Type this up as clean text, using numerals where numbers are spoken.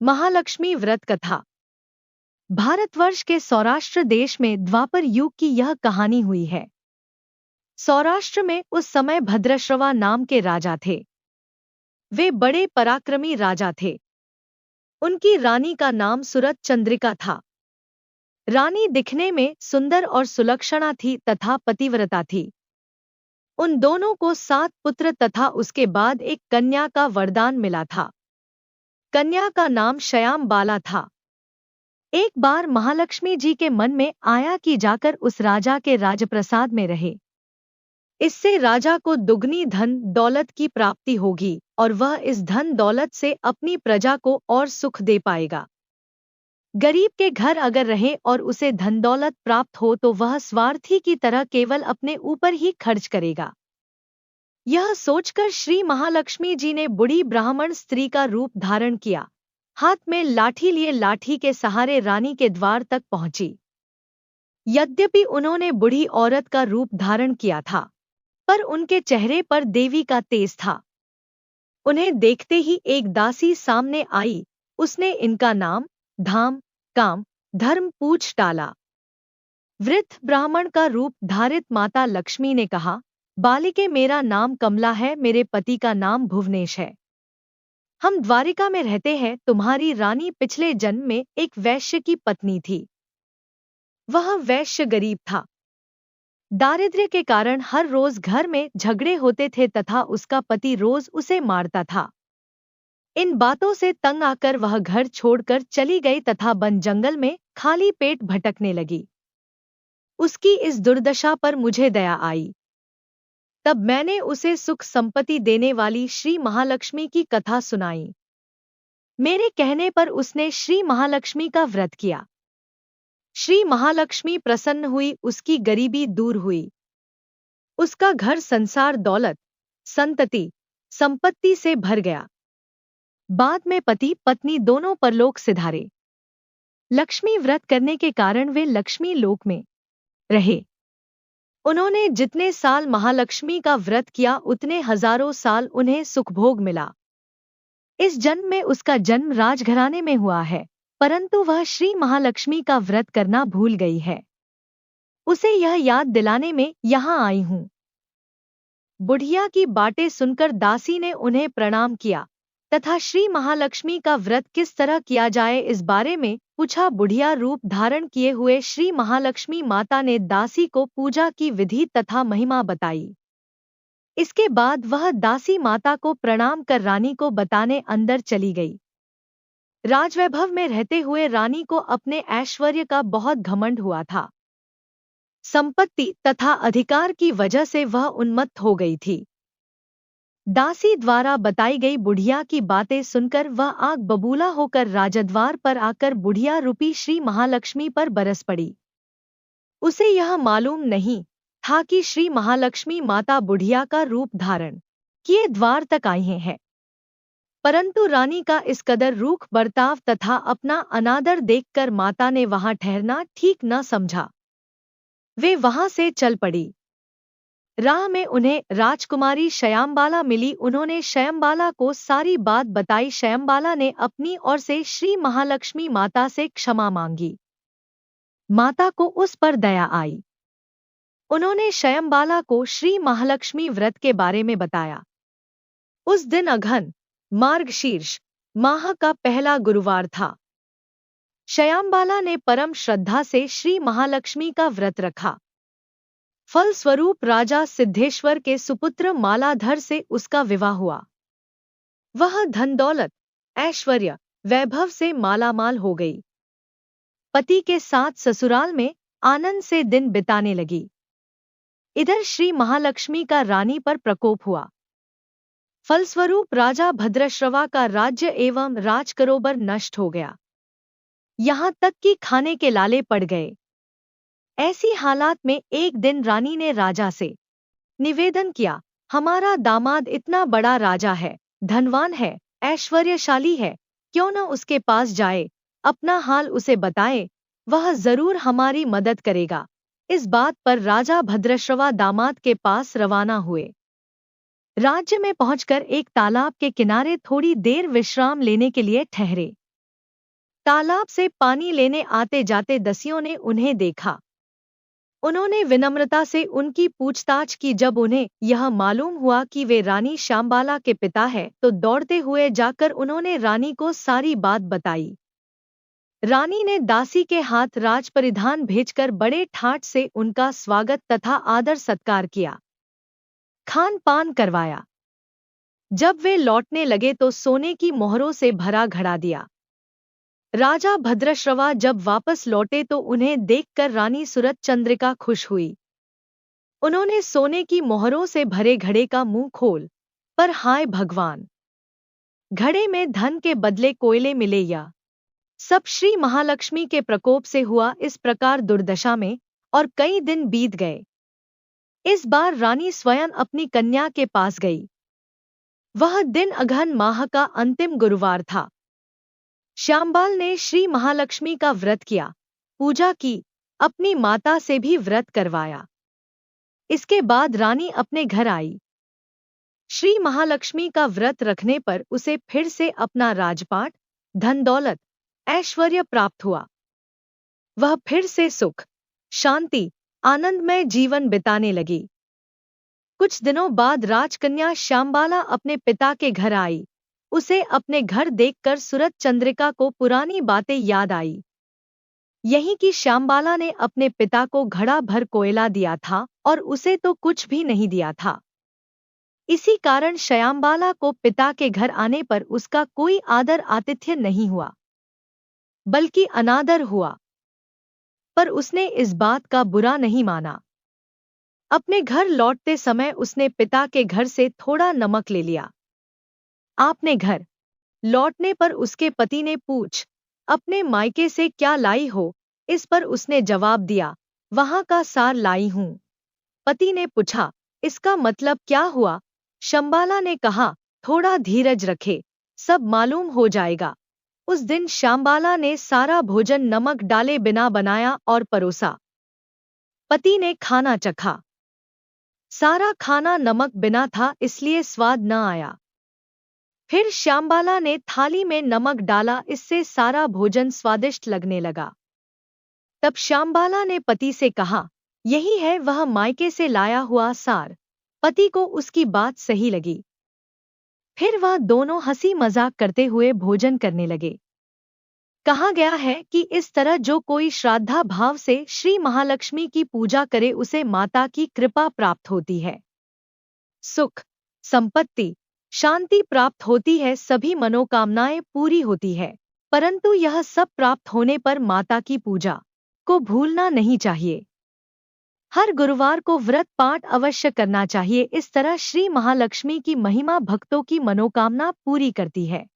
महालक्ष्मी व्रत कथा। भारतवर्ष के सौराष्ट्र देश में द्वापर युग की यह कहानी हुई है। सौराष्ट्र में उस समय भद्रश्रवा नाम के राजा थे। वे बड़े पराक्रमी राजा थे। उनकी रानी का नाम सुरत चंद्रिका था। रानी दिखने में सुंदर और सुलक्षणा थी तथा पतिव्रता थी। उन दोनों को 7 पुत्र तथा उसके बाद एक कन्या का वरदान मिला था। कन्या का नाम श्यामबाला था। एक बार महालक्ष्मी जी के मन में आया कि जाकर उस राजा के राजप्रसाद में रहे। इससे राजा को दुगनी धन दौलत की प्राप्ति होगी और वह इस धन दौलत से अपनी प्रजा को और सुख दे पाएगा। गरीब के घर अगर रहे और उसे धन दौलत प्राप्त हो तो वह स्वार्थी की तरह केवल अपने ऊपर ही खर्च करेगा। यह सोचकर श्री महालक्ष्मी जी ने बूढ़ी ब्राह्मण स्त्री का रूप धारण किया। हाथ में लाठी लिए लाठी के सहारे रानी के द्वार तक पहुंची। यद्यपि उन्होंने बूढ़ी औरत का रूप धारण किया था, पर उनके चेहरे पर देवी का तेज था। उन्हें देखते ही एक दासी सामने आई। उसने इनका नाम, धाम, काम, धर्म पूछ डाला। वृद्ध ब्राह्मण का रूप धारित माता लक्ष्मी ने कहा, बालिके, मेरा नाम कमला है, मेरे पति का नाम भुवनेश है। हम द्वारिका में रहते हैं। तुम्हारी रानी पिछले जन्म में एक वैश्य की पत्नी थी। वह वैश्य गरीब था। दारिद्र्य के कारण हर रोज घर में झगड़े होते थे तथा उसका पति रोज उसे मारता था। इन बातों से तंग आकर वह घर छोड़कर चली गई तथा वन जंगल में खाली पेट भटकने लगी। उसकी इस दुर्दशा पर मुझे दया आई। तब मैंने उसे सुख संपत्ति देने वाली श्री महालक्ष्मी की कथा सुनाई। मेरे कहने पर उसने श्री महालक्ष्मी का व्रत किया। श्री महालक्ष्मी प्रसन्न हुई, उसकी गरीबी दूर हुई। उसका घर संसार दौलत, संतति, संपत्ति से भर गया। बाद में पति पत्नी दोनों परलोक सिधारे। लक्ष्मी व्रत करने के कारण वे लक्ष्मी लोक में रहे। उन्होंने जितने साल महालक्ष्मी का व्रत किया उतने हजारों साल उन्हें सुखभोग मिला। इस जन्म में उसका जन्म राजघराने में हुआ है, परंतु वह श्री महालक्ष्मी का व्रत करना भूल गई है। उसे यह याद दिलाने में यहाँ आई हूँ। बुढ़िया की बातें सुनकर दासी ने उन्हें प्रणाम किया तथा श्री महालक्ष्मी का व्रत किस तरह किया जाए इस बारे में पूछा। बुढ़िया रूप धारण किए हुए श्री महालक्ष्मी माता ने दासी को पूजा की विधि तथा महिमा बताई। इसके बाद वह दासी माता को प्रणाम कर रानी को बताने अंदर चली गई। राजवैभव में रहते हुए रानी को अपने ऐश्वर्य का बहुत घमंड हुआ था। संपत्ति तथा अधिकार की वजह से वह उन्मत्त हो गई थी। दासी द्वारा बताई गई बुढ़िया की बातें सुनकर वह आग बबूला होकर राजद्वार पर आकर बुढ़िया रूपी श्री महालक्ष्मी पर बरस पड़ी। उसे यह मालूम नहीं था कि श्री महालक्ष्मी माता बुढ़िया का रूप धारण किए द्वार तक आई हैं। परंतु रानी का इस कदर रूख बर्ताव तथा अपना अनादर देखकर माता ने वहां ठहरना ठीक न समझा। वे वहां से चल पड़ी। राह में उन्हें राजकुमारी श्यामबाला मिली। उन्होंने श्यामबाला को सारी बात बताई। श्यामबाला ने अपनी ओर से श्री महालक्ष्मी माता से क्षमा मांगी। माता को उस पर दया आई। उन्होंने श्यामबाला को श्री महालक्ष्मी व्रत के बारे में बताया। उस दिन अघन मार्गशीर्ष माह का पहला गुरुवार था। श्यामबाला ने परम श्रद्धा से श्री महालक्ष्मी का व्रत रखा। फलस्वरूप राजा सिद्धेश्वर के सुपुत्र मालाधर से उसका विवाह हुआ। वह धन दौलत, ऐश्वर्य, वैभव से मालामाल हो गई। पति के साथ ससुराल में आनंद से दिन बिताने लगी। इधर श्री महालक्ष्मी का रानी पर प्रकोप हुआ। फलस्वरूप राजा भद्रश्रवा का राज्य एवं राजकरोबर नष्ट हो गया। यहाँ तक कि खाने के लाले पड़ गए। ऐसी हालात में एक दिन रानी ने राजा से निवेदन किया, हमारा दामाद इतना बड़ा राजा है, धनवान है, ऐश्वर्यशाली है, क्यों न उसके पास जाए, अपना हाल उसे बताए, वह जरूर हमारी मदद करेगा। इस बात पर राजा भद्रश्रवा दामाद के पास रवाना हुए। राज्य में पहुंचकर एक तालाब के किनारे थोड़ी देर विश्राम लेने के लिए ठहरे। तालाब से पानी लेने आते जाते दसियों ने उन्हें देखा। उन्होंने विनम्रता से उनकी पूछताछ की। जब उन्हें यह मालूम हुआ कि वे रानी श्यामबाला के पिता हैं, तो दौड़ते हुए जाकर उन्होंने रानी को सारी बात बताई। रानी ने दासी के हाथ राज परिधान भेजकर बड़े ठाट से उनका स्वागत तथा आदर सत्कार किया, खान पान करवाया। जब वे लौटने लगे तो सोने की मोहरों से भरा घड़ा दिया। राजा भद्रश्रवा जब वापस लौटे तो उन्हें देखकर रानी सूरत चंद्रिका खुश हुई। उन्होंने सोने की मोहरों से भरे घड़े का मुंह खोल, पर हाय भगवान, घड़े में धन के बदले कोयले मिले। या सब श्री महालक्ष्मी के प्रकोप से हुआ इस प्रकार दुर्दशा में, और कई दिन बीत गए। इस बार रानी स्वयं अपनी कन्या के पास गई। वह दिन अघन माह का अंतिम गुरुवार था। श्यामबाल ने श्री महालक्ष्मी का व्रत किया, पूजा की, अपनी माता से भी व्रत करवाया। इसके बाद रानी अपने घर आई। श्री महालक्ष्मी का व्रत रखने पर उसे फिर से अपना राजपाट, धन दौलत, ऐश्वर्य प्राप्त हुआ। वह फिर से सुख, शांति, आनंदमय जीवन बिताने लगी। कुछ दिनों बाद राजकन्या श्यामबाला अपने पिता के घर आई। उसे अपने घर देखकर सूरत चंद्रिका को पुरानी बातें याद आई। यही कि श्यामबाला ने अपने पिता को घड़ा भर कोयला दिया था और उसे तो कुछ भी नहीं दिया था। इसी कारण श्यामबाला को पिता के घर आने पर उसका कोई आदर आतिथ्य नहीं हुआ, बल्कि अनादर हुआ। पर उसने इस बात का बुरा नहीं माना। अपने घर लौटते समय उसने पिता के घर से थोड़ा नमक ले लिया। आपने घर लौटने पर उसके पति ने पूछ, अपने मायके से क्या लाई हो? इस पर उसने जवाब दिया, वहां का सार लाई हूं। पति ने पूछा, इसका मतलब क्या हुआ? श्यामबाला ने कहा, थोड़ा धीरज रखे, सब मालूम हो जाएगा। उस दिन श्यामबाला ने सारा भोजन नमक डाले बिना बनाया और परोसा। पति ने खाना चखा। सारा खाना नमक बिना था, इसलिए स्वाद न आया। फिर श्यामबाला ने थाली में नमक डाला, इससे सारा भोजन स्वादिष्ट लगने लगा। तब श्यामबाला ने पति से कहा, यही है वह मायके से लाया हुआ सार। पति को उसकी बात सही लगी। फिर वह दोनों हंसी मजाक करते हुए भोजन करने लगे। कहा गया है कि इस तरह जो कोई श्रद्धा भाव से श्री महालक्ष्मी की पूजा करे उसे माता की कृपा प्राप्त होती है। सुख, संपत्ति, शांति प्राप्त होती है, सभी मनोकामनाएं पूरी होती है। परंतु यह सब प्राप्त होने पर माता की पूजा को भूलना नहीं चाहिए। हर गुरुवार को व्रत पाठ अवश्य करना चाहिए। इस तरह श्री महालक्ष्मी की महिमा भक्तों की मनोकामना पूरी करती है।